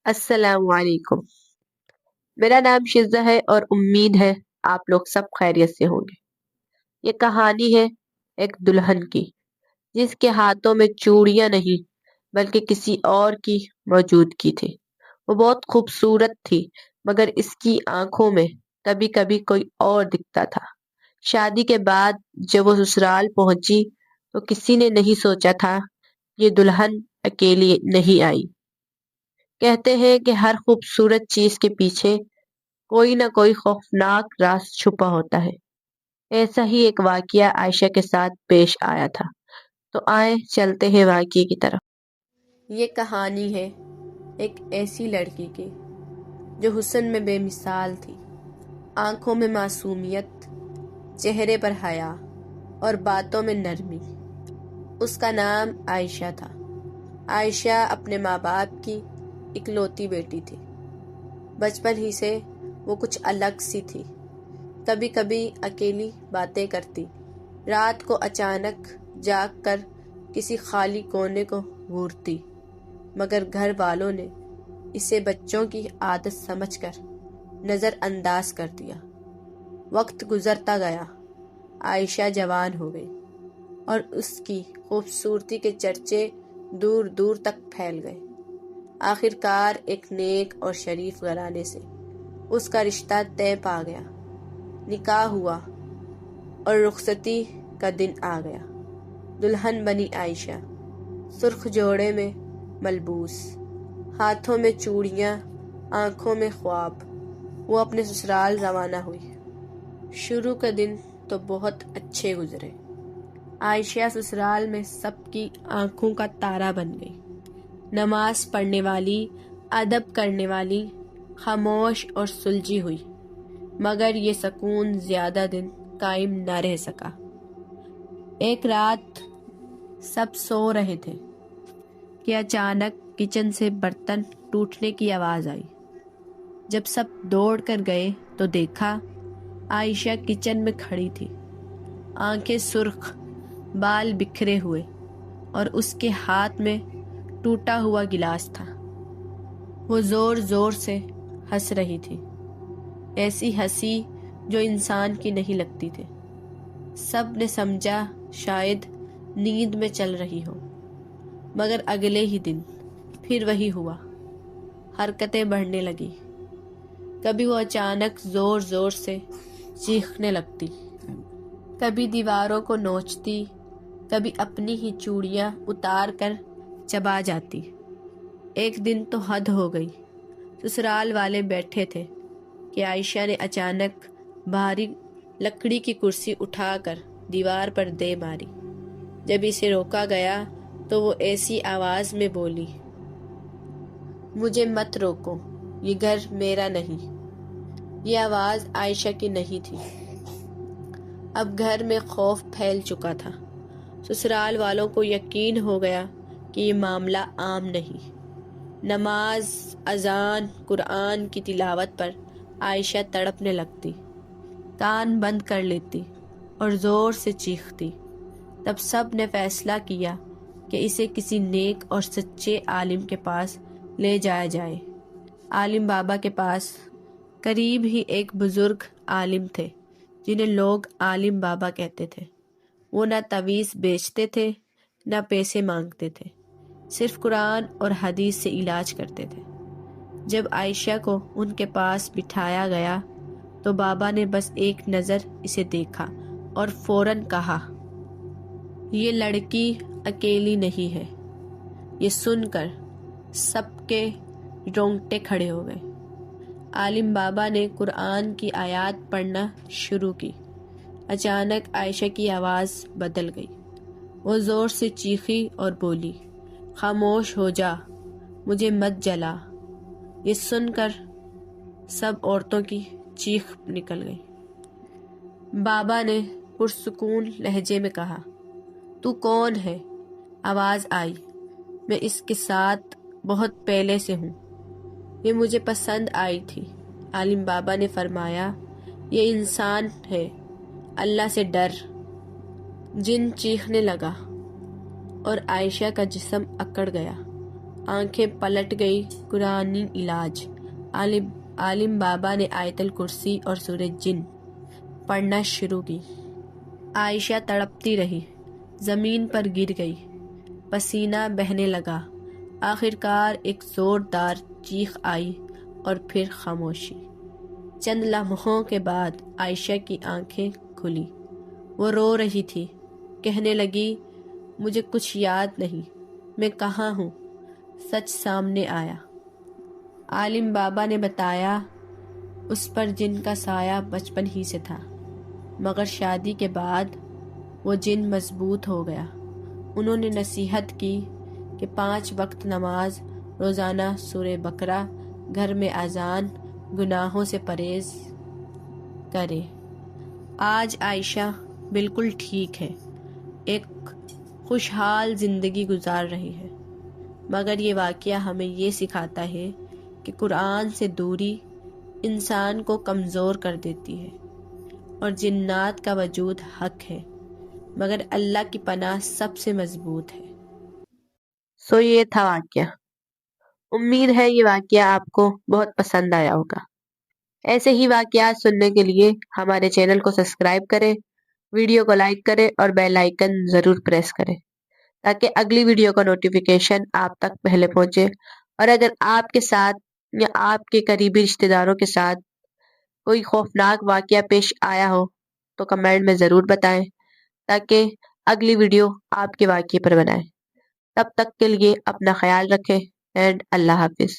السلام علیکم۔ میرا نام شزہ ہے اور امید ہے آپ لوگ سب خیریت سے ہوں گے۔ یہ کہانی ہے ایک دلہن کی جس کے ہاتھوں میں چوڑیاں نہیں بلکہ کسی اور کی موجودگی تھی۔ وہ بہت خوبصورت تھی مگر اس کی آنکھوں میں کبھی کبھی کوئی اور دکھتا تھا۔ شادی کے بعد جب وہ سسرال پہنچی تو کسی نے نہیں سوچا تھا یہ دلہن اکیلی نہیں آئی۔ کہتے ہیں کہ ہر خوبصورت چیز کے پیچھے کوئی نہ کوئی خوفناک راز چھپا ہوتا ہے۔ ایسا ہی ایک واقعہ عائشہ کے ساتھ پیش آیا تھا۔ تو آئیں چلتے ہیں واقعے کی طرف۔ یہ کہانی ہے ایک ایسی لڑکی کی جو حسن میں بے مثال تھی، آنکھوں میں معصومیت، چہرے پر حیا اور باتوں میں نرمی۔ اس کا نام عائشہ تھا۔ عائشہ اپنے ماں باپ کی اکلوتی بیٹی تھی۔ بچپن ہی سے وہ کچھ الگ سی تھی۔ کبھی کبھی اکیلی باتیں کرتی، رات کو اچانک جاگ کر کسی خالی کونے کو گھورتی، مگر گھر والوں نے اسے بچوں کی عادت سمجھ کر نظر انداز کر دیا۔ وقت گزرتا گیا، عائشہ جوان ہو گئی اور اس کی خوبصورتی کے چرچے دور دور تک پھیل گئے۔ آخر کار ایک نیک اور شریف گھرانے سے اس کا رشتہ طے پا گیا۔ نکاح ہوا اور رخصتی کا دن آ گیا۔ دلہن بنی عائشہ، سرخ جوڑے میں ملبوس، ہاتھوں میں چوڑیاں، آنکھوں میں خواب، وہ اپنے سسرال روانہ ہوئی۔ شروع کا دن تو بہت اچھے گزرے۔ عائشہ سسرال میں سب کی آنکھوں کا تارا بن گئی۔ نماز پڑھنے والی، ادب کرنے والی، خاموش اور سلجھی ہوئی، مگر یہ سکون زیادہ دن قائم نہ رہ سکا۔ ایک رات سب سو رہے تھے کہ اچانک کچن سے برتن ٹوٹنے کی آواز آئی۔ جب سب دوڑ کر گئے تو دیکھا عائشہ کچن میں کھڑی تھی، آنکھیں سرخ، بال بکھرے ہوئے اور اس کے ہاتھ میں ٹوٹا ہوا گلاس تھا۔ وہ زور زور سے ہنس رہی تھی، ایسی ہنسی جو انسان کی نہیں لگتی تھی۔ سب نے سمجھا شاید نیند میں چل رہی ہو، مگر اگلے ہی دن پھر وہی ہوا۔ حرکتیں بڑھنے لگی، کبھی وہ اچانک زور زور سے چیخنے لگتی، کبھی دیواروں کو نوچتی، کبھی اپنی ہی چوڑیاں اتار کر چبا جاتی۔ ایک دن تو حد ہو گئی۔ سسرال والے بیٹھے تھے کہ عائشہ نے اچانک بھاری لکڑی کی کرسی اٹھا کر دیوار پر دے ماری۔ جب اسے روکا گیا تو وہ ایسی آواز میں بولی، مجھے مت روکو، یہ گھر میرا نہیں۔ یہ آواز عائشہ کی نہیں تھی۔ اب گھر میں خوف پھیل چکا تھا۔ سسرال والوں کو یقین ہو گیا کہ یہ معاملہ عام نہیں۔ نماز، اذان، قرآن کی تلاوت پر عائشہ تڑپنے لگتی، کان بند کر لیتی اور زور سے چیختی۔ تب سب نے فیصلہ کیا کہ اسے کسی نیک اور سچے عالم کے پاس لے جایا جائے۔ عالم بابا کے پاس قریب ہی ایک بزرگ عالم تھے جنہیں لوگ عالم بابا کہتے تھے۔ وہ نہ تعویذ بیچتے تھے نہ پیسے مانگتے تھے، صرف قرآن اور حدیث سے علاج کرتے تھے۔ جب عائشہ کو ان کے پاس بٹھایا گیا تو بابا نے بس ایک نظر اسے دیکھا اور فوراً کہا، یہ لڑکی اکیلی نہیں ہے۔ یہ سن کر سب کے رونگٹے کھڑے ہو گئے۔ عالم بابا نے قرآن کی آیات پڑھنا شروع کی۔ اچانک عائشہ کی آواز بدل گئی۔ وہ زور سے چیخی اور بولی، خاموش ہو جا، مجھے مت جلا۔ یہ سن کر سب عورتوں کی چیخ نکل گئی۔ بابا نے پرسکون لہجے میں کہا، تو کون ہے؟ آواز آئی، میں اس کے ساتھ بہت پہلے سے ہوں، یہ مجھے پسند آئی تھی۔ عالم بابا نے فرمایا، یہ انسان ہے، اللہ سے ڈر۔ جن چیخنے لگا اور عائشہ کا جسم اکڑ گیا۔ آنکھیں پلٹ گئی۔ قرآنی علاج۔ عالم بابا نے آیت الکرسی اور سورہ جن پڑھنا شروع کی۔ عائشہ تڑپتی رہی، زمین پر گر گئی، پسینہ بہنے لگا۔ آخرکار ایک زوردار چیخ آئی اور پھر خاموشی۔ چند لمحوں کے بعد عائشہ کی آنکھیں کھلی۔ وہ رو رہی تھی، کہنے لگی، مجھے کچھ یاد نہیں، میں کہاں ہوں؟ سچ سامنے آیا۔ عالم بابا نے بتایا، اس پر جن کا سایہ بچپن ہی سے تھا، مگر شادی کے بعد وہ جن مضبوط ہو گیا۔ انہوں نے نصیحت کی کہ 5 وقت نماز، روزانہ سورہ بقرہ، گھر میں اذان، گناہوں سے پرہیز کرے۔ آج عائشہ بالکل ٹھیک ہے، ایک خوشحال زندگی گزار رہی ہے۔ مگر یہ واقعہ ہمیں یہ سکھاتا ہے کہ قرآن سے دوری انسان کو کمزور کر دیتی ہے، اور جنات کا وجود حق ہے، مگر اللہ کی پناہ سب سے مضبوط ہے۔ یہ تھا واقعہ۔ امید ہے یہ واقعہ آپ کو بہت پسند آیا ہوگا۔ ایسے ہی واقعات سننے کے لیے ہمارے چینل کو سبسکرائب کریں، ویڈیو کو لائک کریں اور بیل آئیکن ضرور پریس کریں تاکہ اگلی ویڈیو کا نوٹیفیکیشن آپ تک پہلے پہنچے۔ اور اگر آپ کے ساتھ یا آپ کے قریبی رشتہ داروں کے ساتھ کوئی خوفناک واقعہ پیش آیا ہو تو کمنٹ میں ضرور بتائیں تاکہ اگلی ویڈیو آپ کے واقعے پر بنائیں۔ تب تک کے لیے اپنا خیال رکھیں اینڈ اللہ حافظ۔